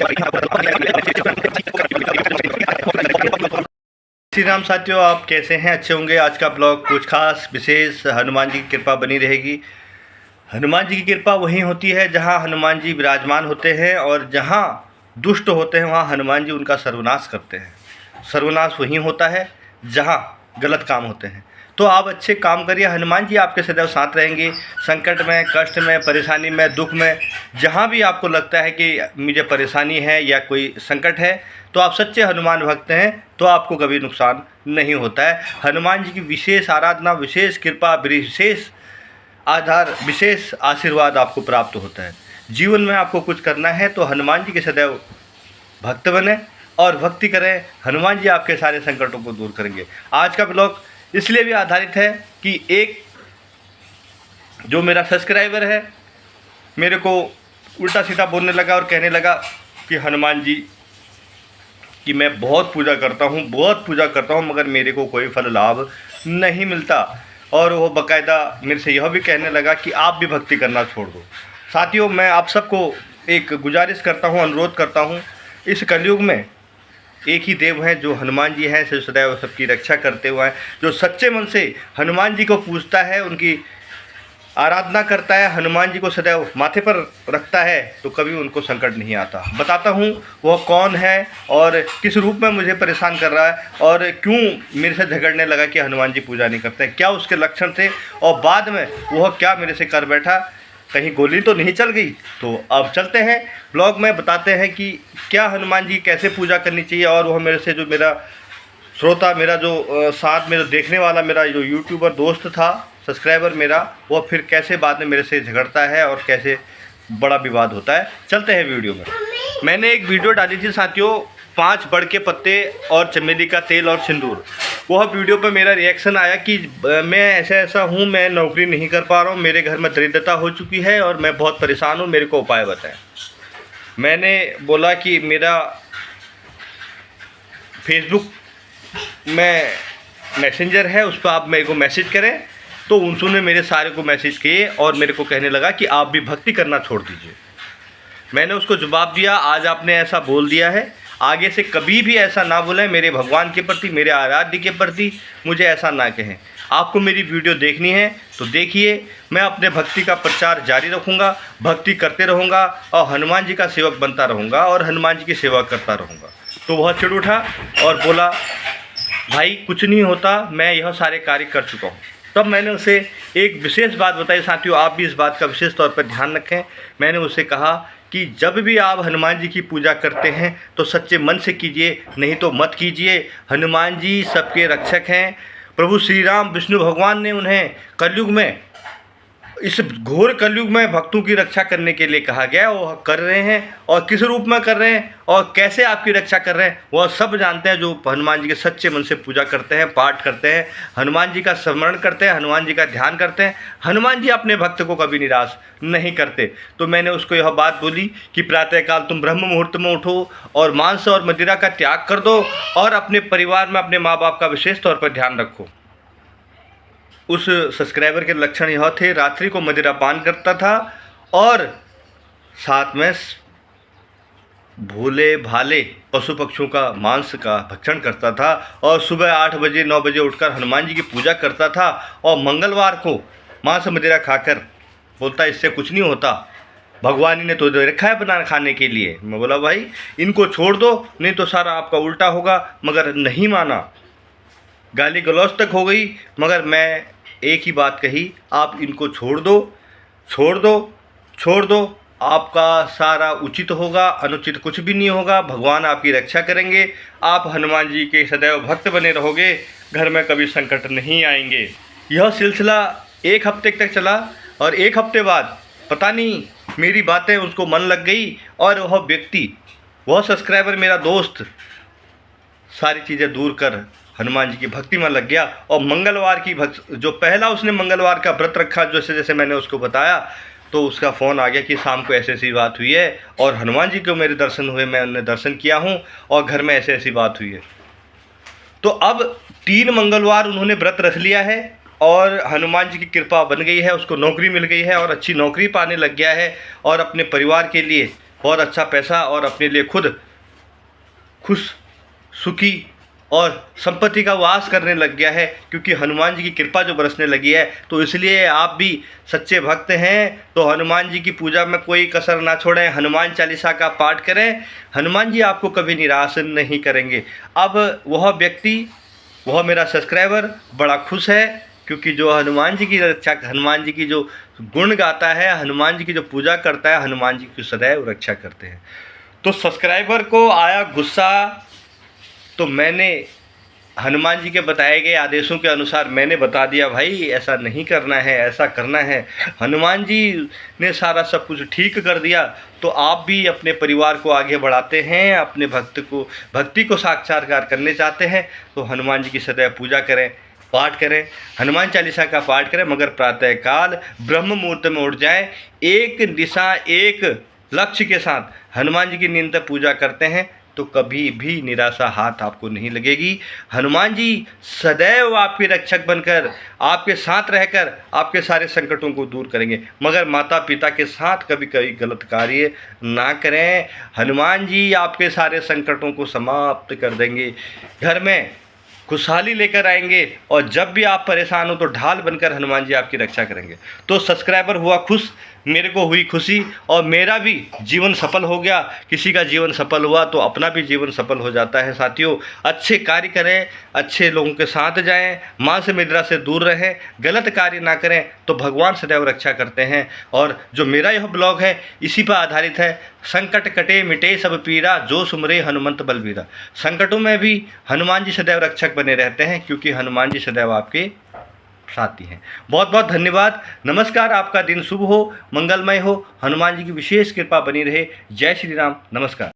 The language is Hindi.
श्री राम साथियों, आप कैसे हैं? अच्छे होंगे। आज का ब्लॉग कुछ खास विशेष हनुमान जी की कृपा बनी रहेगी। हनुमान जी की कृपा वहीं होती है जहां हनुमान जी विराजमान होते हैं, और जहां दुष्ट होते हैं वहां हनुमान जी उनका सर्वनाश करते हैं। सर्वनाश वहीं होता है जहां गलत काम होते हैं। तो आप अच्छे काम करिए, हनुमान जी आपके सदैव साथ रहेंगे। संकट में, कष्ट में, परेशानी में, दुख में, जहाँ भी आपको लगता है कि मुझे परेशानी है या कोई संकट है, तो आप सच्चे हनुमान भक्त हैं तो आपको कभी नुकसान नहीं होता है। हनुमान जी की विशेष आराधना, विशेष कृपा, विशेष आधार, विशेष आशीर्वाद आपको प्राप्त होता है। जीवन में आपको कुछ करना है तो हनुमान जी के सदैव भक्त बने और भक्ति करें। हनुमान जी आपके सारे संकटों को दूर करेंगे। आज का ब्लॉग इसलिए भी आधारित है कि एक जो मेरा सब्सक्राइबर है मेरे को उल्टा सीधा बोलने लगा और कहने लगा कि हनुमान जी कि मैं बहुत पूजा करता हूँ मगर मेरे को कोई फल लाभ नहीं मिलता। और वो बाकायदा मेरे से यह भी कहने लगा कि आप भी भक्ति करना छोड़ दो। साथियों, मैं आप सबको एक गुजारिश करता हूँ, अनुरोध करता हूँ, इस कलयुग में एक ही देव हैं जो हनुमान जी हैं, सदैव सबकी रक्षा करते हुए हैं। जो सच्चे मन से हनुमान जी को पूजता है, उनकी आराधना करता है, हनुमान जी को सदैव माथे पर रखता है, तो कभी उनको संकट नहीं आता। बताता हूँ वह कौन है और किस रूप में मुझे परेशान कर रहा है और क्यों मेरे से झगड़ने लगा कि हनुमान जी पूजा नहीं करते, क्या उसके लक्षण थे और बाद में वह क्या मेरे से कर बैठा, कहीं गोली तो नहीं चल गई। तो अब चलते हैं ब्लॉग में, बताते हैं कि क्या हनुमान जी कैसे पूजा करनी चाहिए। और वह मेरे से जो मेरा श्रोता, मेरा जो साथ मेरा देखने वाला मेरा जो यूट्यूबर दोस्त था, सब्सक्राइबर मेरा, वो फिर कैसे बाद में मेरे से झगड़ता है और कैसे बड़ा विवाद होता है। चलते हैं वीडियो में। मैंने एक वीडियो डाली थी साथियों, 5 बड़ के पत्ते और चमेली का तेल और सिंदूर। वह वीडियो पर मेरा रिएक्शन आया कि मैं ऐसा हूँ, मैं नौकरी नहीं कर पा रहा हूँ, मेरे घर में दरिद्रता हो चुकी है और मैं बहुत परेशान हूँ, मेरे को उपाय बताएं। मैंने बोला कि मेरा फेसबुक में मैसेंजर है, उस पर आप मेरे को मैसेज करें। तो उन्होंने मेरे सारे को मैसेज किए और मेरे को कहने लगा कि आप भी भक्ति करना छोड़ दीजिए। मैंने उसको जवाब दिया, आज आपने ऐसा बोल दिया है, आगे से कभी भी ऐसा ना बोलें। मेरे भगवान के प्रति, मेरे आराध्य के प्रति मुझे ऐसा ना कहें। आपको मेरी वीडियो देखनी है तो देखिए, मैं अपने भक्ति का प्रचार जारी रखूँगा, भक्ति करते रहूँगा और हनुमान जी का सेवक बनता रहूँगा और हनुमान जी की सेवा करता रहूँगा। तो वह चिढ़ उठा और बोला, भाई कुछ नहीं होता, मैं यह सारे कार्य कर चुका हूँ। तब मैंने उसे एक विशेष बात बताई। साथियों, आप भी इस बात का विशेष तौर पर ध्यान रखें। मैंने उसे कहा कि जब भी आप हनुमान जी की पूजा करते हैं तो सच्चे मन से कीजिए, नहीं तो मत कीजिए। हनुमान जी सबके रक्षक हैं। प्रभु श्री राम विष्णु भगवान ने उन्हें कलयुग में, इस घोर कलयुग में भक्तों की रक्षा करने के लिए कहा गया। वो कर रहे हैं और किस रूप में कर रहे हैं और कैसे आपकी रक्षा कर रहे हैं वह सब जानते हैं। जो हनुमान जी के सच्चे मन से पूजा करते हैं, पाठ करते हैं, हनुमान जी का स्मरण करते हैं, हनुमान जी का ध्यान करते हैं, हनुमान जी अपने भक्त को कभी निराश नहीं करते। तो मैंने उसको यह बात बोली कि प्रातःकाल तुम ब्रह्म मुहूर्त में उठो और मांस और मदिरा का त्याग कर दो और अपने परिवार में अपने माँ बाप का विशेष तौर पर ध्यान रखो। उस सब्सक्राइबर के लक्षण यह थे, रात्रि को मदिरा पान करता था और साथ में भोले भाले पशु पक्षियों का मांस का भक्षण करता था और सुबह 8 बजे 9 बजे उठकर हनुमान जी की पूजा करता था और मंगलवार को मांस मदिरा खाकर बोलता इससे कुछ नहीं होता, भगवान ने तो रखा है बना खाने के लिए। मैं बोला भाई इनको छोड़ दो, नहीं तो सारा आपका उल्टा होगा। मगर नहीं माना, गाली गलौज तक हो गई, मगर मैं एक ही बात कही, आप इनको छोड़ दो, छोड़ दो, छोड़ दो, आपका सारा उचित होगा, अनुचित कुछ भी नहीं होगा। भगवान आपकी रक्षा करेंगे, आप हनुमान जी के सदैव भक्त बने रहोगे, घर में कभी संकट नहीं आएंगे। यह सिलसिला 1 हफ्ते तक चला और 1 हफ्ते बाद पता नहीं मेरी बातें उसको मन लग गई और वह व्यक्ति, वह सब्सक्राइबर, मेरा दोस्त, सारी चीज़ें दूर कर हनुमान जी की भक्ति में लग गया। और मंगलवार की जो पहला उसने मंगलवार का व्रत रखा, जैसे जैसे मैंने उसको बताया, तो उसका फ़ोन आ गया कि शाम को ऐसी ऐसी बात हुई है और हनुमान जी को मेरे दर्शन हुए, मैं उन्हें दर्शन किया हूँ और घर में ऐसी ऐसी बात हुई है। तो अब 3 मंगलवार उन्होंने व्रत रख लिया है और हनुमान जी की कृपा बन गई है, उसको नौकरी मिल गई है और अच्छी नौकरी पाने लग गया है और अपने परिवार के लिए बहुत अच्छा पैसा और अपने लिए खुद खुश, सुखी और संपत्ति का वास करने लग गया है, क्योंकि हनुमान जी की कृपा जो बरसने लगी है। तो इसलिए आप भी सच्चे भक्त हैं तो हनुमान जी की पूजा में कोई कसर ना छोड़ें, हनुमान चालीसा का पाठ करें। हनुमान जी आपको कभी निराश नहीं करेंगे। अब वह व्यक्ति, वह मेरा सब्सक्राइबर बड़ा खुश है, क्योंकि जो हनुमान जी की रक्षा, हनुमान जी की जो गुण गाता है, हनुमान जी की जो पूजा करता है, हनुमान जी की सदैव रक्षा करते हैं। तो सब्सक्राइबर को आया गुस्सा, तो मैंने हनुमान जी के बताए गए आदेशों के अनुसार मैंने बता दिया, भाई ऐसा नहीं करना है, ऐसा करना है। हनुमान जी ने सारा सब कुछ ठीक कर दिया। तो आप भी अपने परिवार को आगे बढ़ाते हैं, अपने भक्ति को साक्षात्कार करने चाहते हैं, तो हनुमान जी की सदैव पूजा करें, पाठ करें, हनुमान चालीसा का पाठ करें, मगर प्रातःकाल ब्रह्म मुहूर्त में उठ जाएं, एक दिशा एक लक्ष्य के साथ हनुमान जी की निरंतर पूजा करते हैं तो कभी भी निराशा हाथ आपको नहीं लगेगी। हनुमान जी सदैव आपके रक्षक बनकर, आपके साथ रहकर आपके सारे संकटों को दूर करेंगे, मगर माता पिता के साथ कभी कभी गलत कार्य ना करें। हनुमान जी आपके सारे संकटों को समाप्त कर देंगे, घर में खुशहाली लेकर आएंगे, और जब भी आप परेशान हो तो ढाल बनकर हनुमान जी आपकी रक्षा करेंगे। तो सब्सक्राइबर हुआ खुश, मेरे को हुई खुशी, और मेरा भी जीवन सफल हो गया। किसी का जीवन सफल हुआ तो अपना भी जीवन सफल हो जाता है। साथियों, अच्छे कार्य करें, अच्छे लोगों के साथ जाएं, माँ से मुद्रा से दूर रहें, गलत कार्य ना करें, तो भगवान सदैव रक्षा करते हैं। और जो मेरा यह ब्लॉग है इसी पर आधारित है। संकट कटे मिटे सब पीरा, जो सुमरे हनुमंत बलबीरा। संकटों में भी हनुमान जी सदैव रक्षक बने रहते हैं, क्योंकि हनुमान जी सदैव आपके साथी हैं। बहुत बहुत धन्यवाद, नमस्कार। आपका दिन शुभ हो, मंगलमय हो, हनुमान जी की विशेष कृपा बनी रहे। जय श्री राम, नमस्कार।